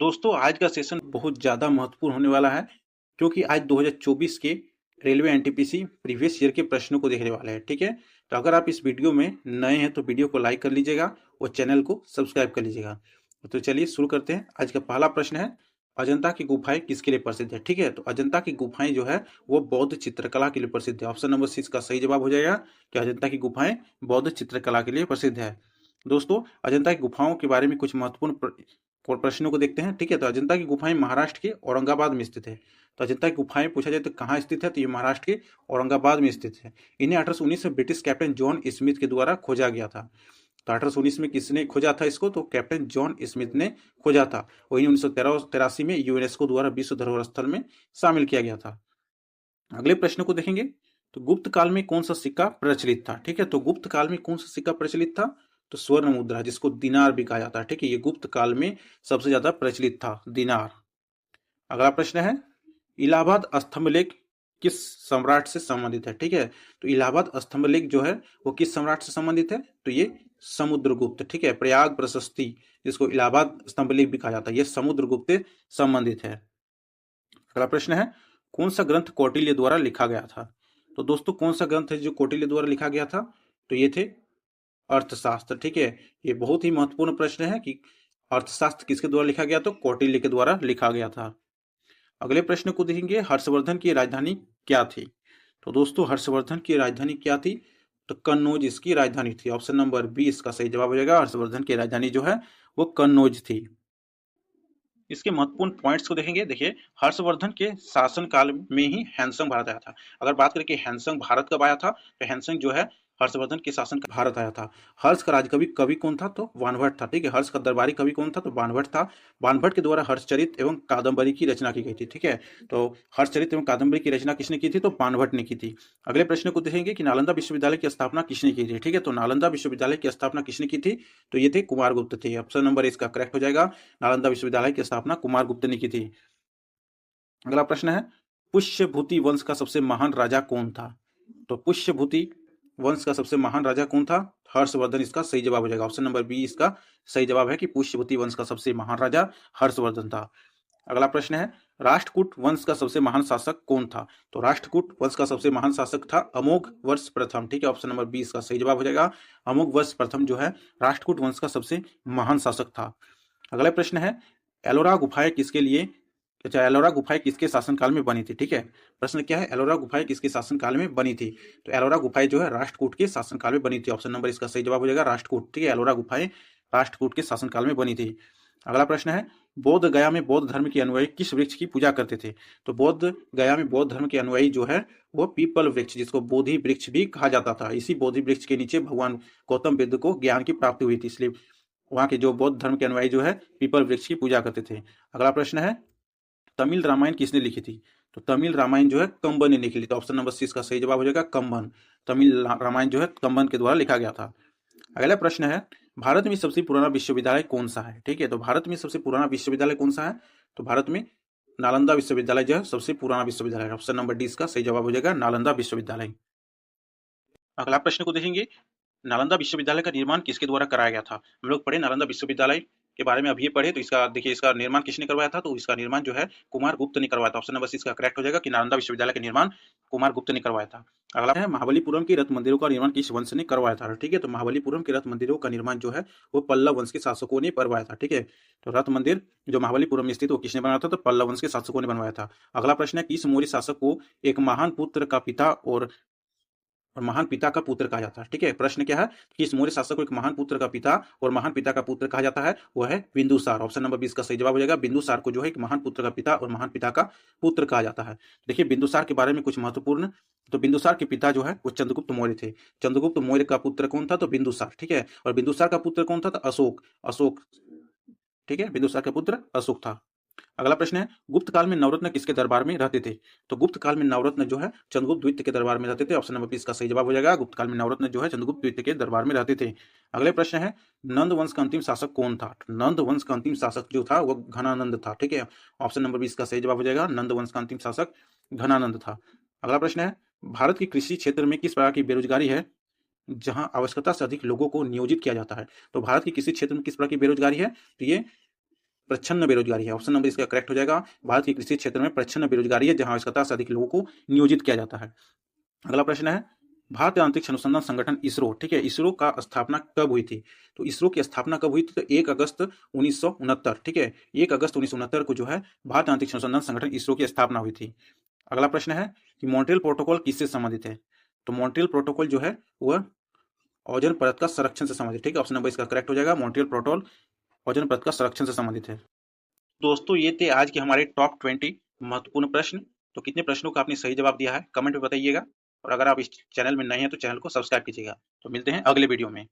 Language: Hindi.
दोस्तों आज का सेशन बहुत ज़्यादा महत्वपूर्ण होने वाला है क्योंकि आज 2024 के रेलवे एनटीपीसी प्रीवियस ईयर के प्रश्नों को देखने वाले हैं। ठीक है, तो अगर आप इस वीडियो में नए हैं तो वीडियो को लाइक कर लीजिएगा और चैनल को सब्सक्राइब कर लीजिएगा। तो चलिए शुरू करते हैं। आज का पहला प्रश्न है, अजंता की गुफाएं किसके लिए प्रसिद्ध है। ठीक है, तो अजंता की गुफाएं जो है वो बौद्ध चित्रकला के लिए प्रसिद्ध है। ऑप्शन नंबर 6 का सही जवाब हो जाएगा कि अजंता की गुफाएं बौद्ध चित्रकला के लिए प्रसिद्ध है। दोस्तों अजंता की गुफाओं के बारे में कुछ महत्वपूर्ण प्रश्नों को देखते हैं। ठीक है, तो अजंता की गुफाएं महाराष्ट्र के औरंगाबाद में स्थित है। तो अजंता की गुफाएं पूछा जाए तो कहाँ स्थित है, तो ये महाराष्ट्र के औरंगाबाद में स्थित है। इन्हें 1819 में ब्रिटिश कैप्टन जॉन स्मिथ के द्वारा खोजा गया था। तो 1819 में किसने खोजा था इसको, तो कैप्टन जॉन स्मिथ ने खोजा था। वही 1983 में यूनेस्को द्वारा विश्व धरोहर स्थल में शामिल किया गया था। अगले प्रश्न को देखेंगे, तो गुप्त काल में कौन सा सिक्का प्रचलित था। ठीक है, तो गुप्त काल में कौन सा सिक्का प्रचलित था, तो स्वर्ण मुद्रा जिसको दिनार भी कहा जाता है। ठीक है, ये गुप्त काल में सबसे ज्यादा प्रचलित था, दिनार। अगला प्रश्न है, इलाहाबाद स्तंभलेख किस सम्राट से संबंधित है। ठीक है, तो इलाहाबाद स्तंभलेख जो है वो किस सम्राट से संबंधित है, तो ये समुद्रगुप्त। ठीक है, प्रयाग प्रशस्ति जिसको इलाहाबाद स्तंभलेख भी कहा जाता है, ये समुद्रगुप्त से संबंधित है। अगला प्रश्न है, कौन सा ग्रंथ कौटिल्य द्वारा लिखा गया था। तो दोस्तों कौन सा ग्रंथ है जो कौटिल्य द्वारा लिखा गया था, तो ये थे अर्थशास्त्र। ठीक है, ये बहुत ही महत्वपूर्ण प्रश्न है कि अर्थशास्त्र किसके द्वारा लिखा गया, तो कौटिल्य के द्वारा लिखा गया था। अगले प्रश्न को देखेंगे, हर्षवर्धन की राजधानी क्या थी। तो दोस्तों हर्षवर्धन की राजधानी क्या थी, तो कन्नौज इसकी राजधानी थी। ऑप्शन नंबर 20 का सही जवाब हो जाएगा, हर्षवर्धन की राजधानी जो है वो कन्नौज थी। इसके महत्वपूर्ण पॉइंट्स को देखेंगे। देखिए, हर्षवर्धन के शासन काल में ही हैंसंग भारत आया था। अगर बात करें कि हैंसंग भारत कब आया था, तो हैंसंग जो है हर्षवर्धन के शासन का भारत आया था। हर्ष का राजकवि कवि कौन था, तो बाणभट्ट था। ठीक है, हर्ष का दरबारी कवि कौन था, तो बाणभट्ट था। बाणभट्ट के द्वारा हर्षचरित एवं कादम्बरी की रचना की गई थी। ठीक है, तो हर्षचरित एवं कादम्बरी की रचना किसने की थी, तो बाणभट्ट ने की थी। अगले प्रश्न को देखेंगे कि नालंदा विश्वविद्यालय की स्थापना किसने की थी। ठीक है, तो नालंदा विश्वविद्यालय की स्थापना किसने की थी, तो ये थे कुमारगुप्त थे। ऑप्शन नंबर इसका करेक्ट हो जाएगा, नालंदा विश्वविद्यालय की स्थापना कुमारगुप्त ने की थी। अगला प्रश्न है, पुष्यभूति वंश का सबसे महान राजा कौन था। तो पुष्यभूति वंश का सबसे महान राजा कौन था, हर्षवर्धन इसका सही जवाब हो जाएगा। ऑप्शन नंबर बी इसका सही जवाब है कि पुष्यभूति वंश का सबसे महान राजा हर्षवर्धन था। अगला प्रश्न है, राष्ट्रकूट वंश का सबसे महान शासक कौन था। तो राष्ट्रकूट वंश का सबसे महान शासक था अमोघ वर्ष प्रथम। ठीक है, ऑप्शन नंबर 20 का सही जवाब हो जाएगा, अमोघ वर्ष प्रथम जो है राष्ट्रकूट वंश का सबसे महान शासक था। अगला प्रश्न है, एलोरा गुफाएं किसके लिए, अच्छा एलोरा गुफाएं किसके शासनकाल में बनी थी। ठीक है, प्रश्न क्या है, एलोरा गुफाएं किसके शासनकाल में बनी थी। तो एलोरा गुफाएं जो है राष्ट्रकूट के शासनकाल में बनी थी। ऑप्शन नंबर इसका सही जवाब हो जाएगा, राष्ट्रकूट। ठीक है, एलोरा गुफाएं राष्ट्रकूट के शासनकाल में बनी थी। अगला प्रश्न है, बौद्ध गया में बौद्ध धर्म के अनुयायी किस वृक्ष की पूजा करते थे। तो बौद्ध गया में बौद्ध धर्म के अनुयायी जो है वो पीपल वृक्ष जिसको बोधि वृक्ष भी कहा जाता था, इसी बोधि वृक्ष के नीचे भगवान गौतम बुद्ध को ज्ञान की प्राप्ति हुई थी, इसलिए वहां के जो बौद्ध धर्म के अनुयायी जो है पीपल वृक्ष की पूजा करते थे। अगला प्रश्न है, तमिल रामायण किसने लिखी थी। तो तमिल रामायण जो है कंबन ने लिखी थी। तो ऑप्शन नंबर 6 का सही जवाब हो जाएगा कंबन। तमिल रामायण जो है कंबन के द्वारा लिखा गया था। अगला प्रश्न है, भारत में सबसे पुराना विश्वविद्यालय कौन सा है। ठीक है, तो भारत में सबसे पुराना विश्वविद्यालय कौन सा है, तो भारत में नालंदा विश्वविद्यालय जो है सबसे पुराना विश्वविद्यालय है। ऑप्शन नंबर डी इसका सही जवाब हो जाएगा, नालंदा विश्वविद्यालय। अगला प्रश्न को देखेंगे, नालंदा विश्वविद्यालय का निर्माण किसके द्वारा कराया गया था। हम लोग पढ़े नालंदा विश्वविद्यालय के बारे में अभी पढ़े, तो इसका देखिए इसका निर्माण किसने करवाया था, तो इसका निर्माण जो है कुमार गुप्त ने करवाया था। ऑप्शन नंबर 6 का करेक्ट हो जाएगा कि नालंदा विश्वविद्यालय का निर्माण कुमार गुप्त ने करवाया था। अगला है, महाबलीपुरम के रथ मंदिरों का निर्माण किस वंश ने करवाया था। ठीक है, तो महाबलीपुरम के रथ मंदिरों का निर्माण जो है वो पल्लव वंश के शासकों ने करवाया था। ठीक है, तो रथ मंदिर जो महाबलीपुरम में स्थित वो किसने बनाया था, तो पल्लव वंश के शासकों ने बनवाया था। अगला प्रश्न है, किस मौर्य शासक को एक महान पुत्र का पिता और महान पिता का पुत्र कहा जाता है। ठीक है, प्रश्न क्या है कि इस मौर्य शासक को एक महान पुत्र का पिता और महान पिता का पुत्र कहा जाता है, वो है बिंदुसार। ऑप्शन नंबर 20 का सही जवाब हो जाएगा, बिंदुसार को जो है एक महान पुत्र का पिता और महान पिता का पुत्र कहा जाता है। देखिए बिंदुसार के बारे में कुछ महत्वपूर्ण, तो बिंदुसार के पिता जो है वो चंद्रगुप्त मौर्य थे। चंद्रगुप्त मौर्य का पुत्र कौन था, तो बिंदुसार। ठीक है, और बिंदुसार का पुत्र कौन था, तो अशोक। अशोक, ठीक है, बिंदुसार का पुत्र अशोक था। अगला प्रश्न है, गुप्त काल में नवरत्न किसके दरबार में रहते थे। तो गुप्त काल में नवरत्न जो है चंद्रगुप्त द्वितीय के दरबार में रहते थे। ऑप्शन नंबर 20 का सही जवाब हो जाएगा, गुप्त काल में नवरत्न जो है चंद्रगुप्त द्वितीय के दरबार में रहते थे। अगले प्रश्न है, नंद वंश का अंतिम शासक कौन था। नंद वंश का अंतिम शासक जो था वो घनानंद था। ठीक है, ऑप्शन नंबर 20 का सही जवाब हो जाएगा, नंद वंश का अंतिम शासक घनानंद था। अगला प्रश्न है, भारत की कृषि क्षेत्र में किस प्रकार की बेरोजगारी है जहां आवश्यकता से अधिक लोगों को नियोजित किया जाता है। तो भारत की कृषि क्षेत्र में किस प्रकार की बेरोजगारी है, तो ये प्रच्छन्न बेरोजगारी है। ऑप्शन नंबर इसका करेक्ट हो जाएगा। भारत के कृषि क्षेत्र में प्रच्छन्न बेरोजगारी है, जहां आवश्यकता से अधिक लोगों को नियोजित किया जाता है। अगला प्रश्न है, भारतीय अंतरिक्ष अनुसंधान संगठन इसरो, ठीक है, इसरो का स्थापना कब हुई थी? तो इसरो की स्थापना कब हुई थी? तो 1 अगस्त 1969, ठीक है, 1 अगस्त 1969 को जो है भारतीय अंतरिक्ष अनुसंधान संगठन इसरो की स्थापना हुई थी। अगला प्रश्न है कि मॉन्ट्रियल प्रोटोकॉल किससे संबंधित है? तो मॉन्ट्रियल प्रोटोकॉल जो है वह ओजोन परत का संरक्षण से संबंधित, ठीक है, ऑप्शन नंबर इसका करेक्ट हो जाएगा। मॉन्ट्रियल प्रोटोकॉल ओजोन परत का संरक्षण से संबंधित है। दोस्तों ये थे आज के हमारे टॉप 20 महत्वपूर्ण प्रश्न। तो कितने प्रश्नों का आपने सही जवाब दिया है कमेंट में बताइएगा, और अगर आप इस चैनल में नए हैं तो चैनल को सब्सक्राइब कीजिएगा। तो मिलते हैं अगले वीडियो में।